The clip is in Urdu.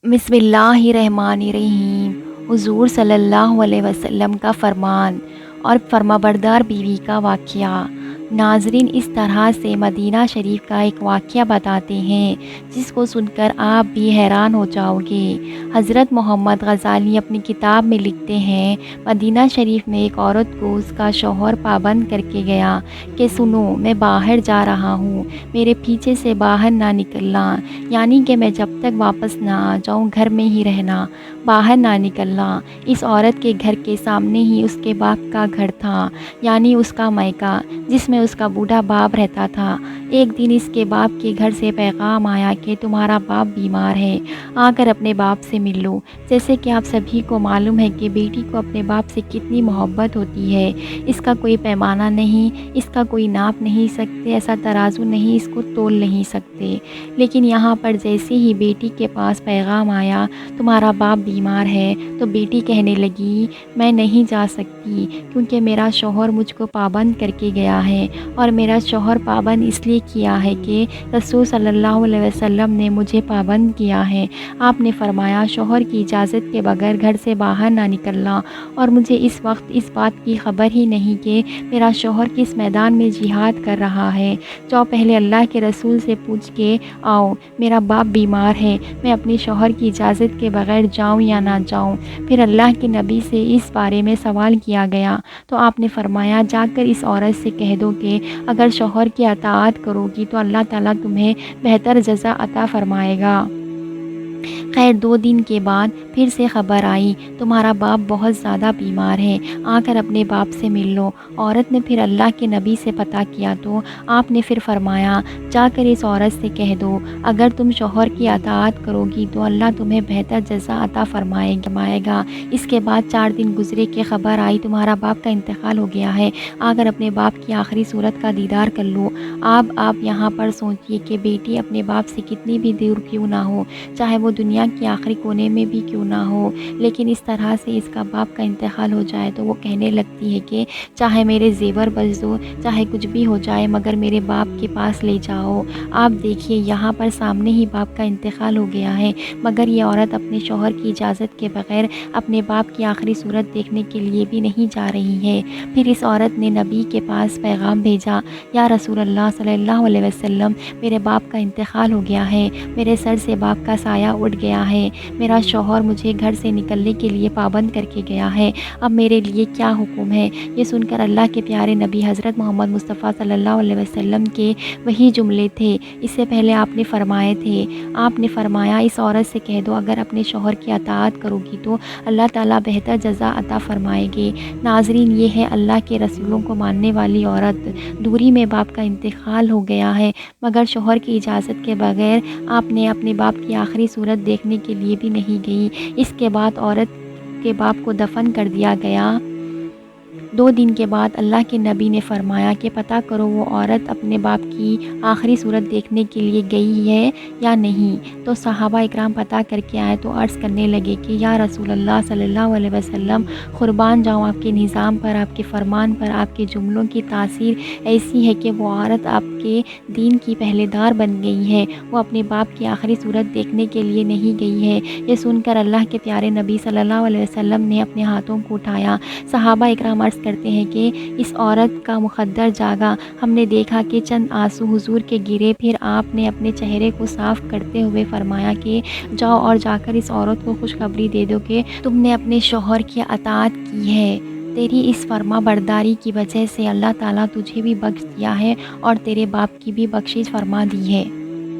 بسم اللہ الرحمن الرحیم۔ حضور صلی اللہ علیہ وسلم کا فرمان اور فرمانبردار بیوی کا واقعہ۔ ناظرین، اس طرح سے مدینہ شریف کا ایک واقعہ بتاتے ہیں جس کو سن کر آپ بھی حیران ہو جاؤ گے۔ حضرت محمد غزالی اپنی کتاب میں لکھتے ہیں، مدینہ شریف میں ایک عورت کو اس کا شوہر پابند کر کے گیا کہ سنو، میں باہر جا رہا ہوں، میرے پیچھے سے باہر نہ نکلنا، یعنی کہ میں جب تک واپس نہ آ جاؤں گھر میں ہی رہنا، باہر نہ نکلنا۔ اس عورت کے گھر کے سامنے ہی اس کے باپ کا گھر تھا، یعنی اس کا مائکا، جس میں اس کا بوڑھا باپ رہتا تھا۔ ایک دن اس کے باپ کے گھر سے پیغام آیا کہ تمہارا باپ بیمار ہے، آ کر اپنے باپ سے مل لو۔ جیسے کہ آپ سبھی کو معلوم ہے کہ بیٹی کو اپنے باپ سے کتنی محبت ہوتی ہے، اس کا کوئی پیمانہ نہیں، اس کا کوئی ناپ نہیں سکتے، ایسا ترازو نہیں، اس کو تول نہیں سکتے۔ لیکن یہاں پر جیسے ہی بیٹی کے پاس پیغام آیا تمہارا باپ بیمار ہے، تو بیٹی کہنے لگی میں نہیں جا سکتی، کیونکہ میرا شوہر مجھ کو پابند کر کے گیا ہے، اور میرا شوہر پابند اس لیے کیا ہے کہ رسول صلی اللہ علیہ وسلم نے مجھے پابند کیا ہے۔ آپ نے فرمایا شوہر کی اجازت کے بغیر گھر سے باہر نہ نکلنا، اور مجھے اس وقت اس بات کی خبر ہی نہیں کہ میرا شوہر کس میدان میں جہاد کر رہا ہے۔ جاؤ پہلے اللہ کے رسول سے پوچھ کے آؤ، میرا باپ بیمار ہے، میں اپنے شوہر کی اجازت کے بغیر جاؤں یا نہ جاؤں۔ پھر اللہ کے نبی سے اس بارے میں سوال کیا گیا تو آپ نے فرمایا جا کر اس عورت سے کہہ دو کہ اگر شوہر کی اطاعت کرو گی تو اللہ تعالیٰ تمہیں بہتر جزا عطا فرمائے گا۔ خیر 2 دن کے بعد پھر سے خبر آئی تمہارا باپ بہت زیادہ بیمار ہے، آ کر اپنے باپ سے مل لو۔ عورت نے پھر اللہ کے نبی سے پتہ کیا تو آپ نے پھر فرمایا جا کر اس عورت سے کہہ دو اگر تم شوہر کی اطاعت کرو گی تو اللہ تمہیں بہتر جزا عطا فرمائے گا۔ اس کے بعد 4 دن گزرے کہ خبر آئی تمہارا باپ کا انتقال ہو گیا ہے، آ کر اپنے باپ کی آخری صورت کا دیدار کر لو۔ اب آپ یہاں پر سوچئے کہ بیٹی اپنے باپ سے کتنی بھی دور کیوں نہ ہو، چاہے وہ دنیا کے آخری کونے میں بھی کیوں نہ ہو، لیکن اس طرح سے اس کا باپ کا انتقال ہو جائے تو وہ کہنے لگتی ہے کہ چاہے میرے زیور بچ دو، چاہے کچھ بھی ہو جائے، مگر میرے باپ کے پاس لے جاؤ۔ آپ دیکھیے یہاں پر سامنے ہی باپ کا انتقال ہو گیا ہے، مگر یہ عورت اپنے شوہر کی اجازت کے بغیر اپنے باپ کی آخری صورت دیکھنے کے لیے بھی نہیں جا رہی ہے۔ پھر اس عورت نے نبی کے پاس پیغام بھیجا، یا رسول اللہ صلی اللہ علیہ وسلم، میرے باپ کا انتقال ہو گیا ہے، میرے سر سے باپ کا سایہ اٹھ گیا ہے، میرا شوہر مجھے گھر سے نکلنے کے لیے پابند کر کے گیا ہے، اب میرے لیے کیا حکم ہے؟ یہ سن کر اللہ کے پیارے نبی حضرت محمد مصطفیٰ صلی اللہ علیہ وسلم کے وہی جملے تھے اس سے پہلے آپ نے فرمائے تھے۔ آپ نے فرمایا اس عورت سے کہہ دو اگر اپنے شوہر کی اطاعت کرو گی تو اللہ تعالیٰ بہتر جزا عطا فرمائے گے۔ ناظرین، یہ ہے اللہ کے رسولوں کو ماننے والی عورت۔ دوری میں باپ کا انتقال ہو گیا ہے، مگر شوہر کی اجازت کے بغیر آپ نے اپنے باپ کی آخری صورت دیکھنے کے لیے بھی نہیں گئی۔ اس کے بعد عورت کے باپ کو دفن کر دیا گیا۔ 2 دن کے بعد اللہ کے نبی نے فرمایا کہ پتہ کرو وہ عورت اپنے باپ کی آخری صورت دیکھنے کے لیے گئی ہے یا نہیں۔ تو صحابہ اکرام پتہ کر کے آئے تو عرض کرنے لگے کہ یا رسول اللہ صلی اللہ علیہ وسلم، قربان جاؤں آپ کے نظام پر، آپ کے فرمان پر، آپ کے جملوں کی تاثیر ایسی ہے کہ وہ عورت آپ کے دین کی پہلے دار بن گئی ہے، وہ اپنے باپ کی آخری صورت دیکھنے کے لیے نہیں گئی ہے۔ یہ سن کر اللہ کے پیارے نبی صلی اللہ علیہ وسلم نے اپنے ہاتھوں کو اٹھایا۔ صحابہ اکرام عرض کرتے ہیں کہ اس عورت کا مقدر جاگا، ہم نے دیکھا کہ چند آنسو حضور کے گرے، پھر آپ نے اپنے چہرے کو صاف کرتے ہوئے فرمایا کہ جاؤ اور جا کر اس عورت کو خوشخبری دے دو کہ تم نے اپنے شوہر کی اطاعت کی ہے، تیری اس فرما برداری کی وجہ سے اللہ تعالیٰ تجھے بھی بخش دیا ہے اور تیرے باپ کی بھی بخشش فرما دی ہے۔